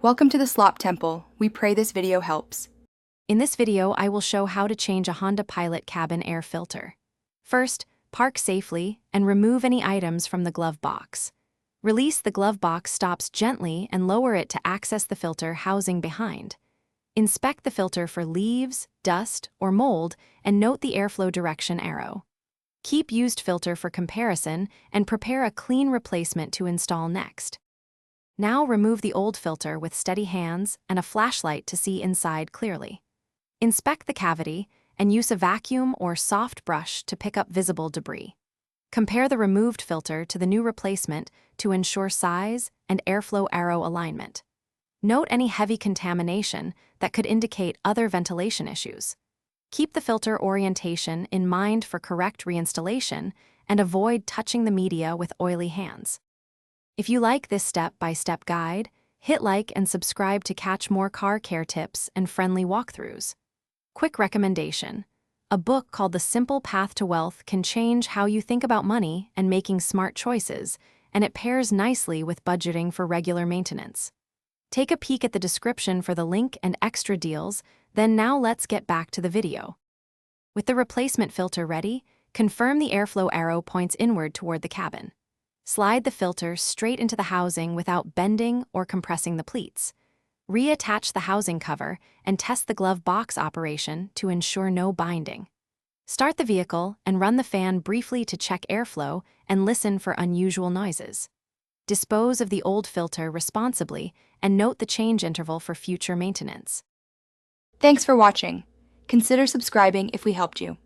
Welcome to the Slop Temple. We pray this video helps. In this video, I will show how to change a Honda Pilot cabin air filter. First, park safely and remove any items from the glove box. Release the glove box stops gently and lower it to access the filter housing behind. Inspect the filter for leaves, dust, or mold and note the airflow direction arrow. Keep used filter for comparison and prepare a clean replacement to install next. Now remove the old filter with steady hands and a flashlight to see inside clearly. Inspect the cavity and use a vacuum or soft brush to pick up visible debris. Compare the removed filter to the new replacement to ensure size and airflow arrow alignment. Note any heavy contamination that could indicate other ventilation issues. Keep the filter orientation in mind for correct reinstallation and avoid touching the media with oily hands. If you like this step-by-step guide, hit like and subscribe to catch more car care tips and friendly walkthroughs. Quick recommendation: a book called The Simple Path to Wealth can change how you think about money and making smart choices, and it pairs nicely with budgeting for regular maintenance. Take a peek at the description for the link and extra deals, then now let's get back to the video. With the replacement filter ready, confirm the airflow arrow points inward toward the cabin. Slide the filter straight into the housing without bending or compressing the pleats. Reattach the housing cover and test the glove box operation to ensure no binding. Start the vehicle and run the fan briefly to check airflow and listen for unusual noises. Dispose of the old filter responsibly and note the change interval for future maintenance. Thanks for watching. Consider subscribing if we helped you.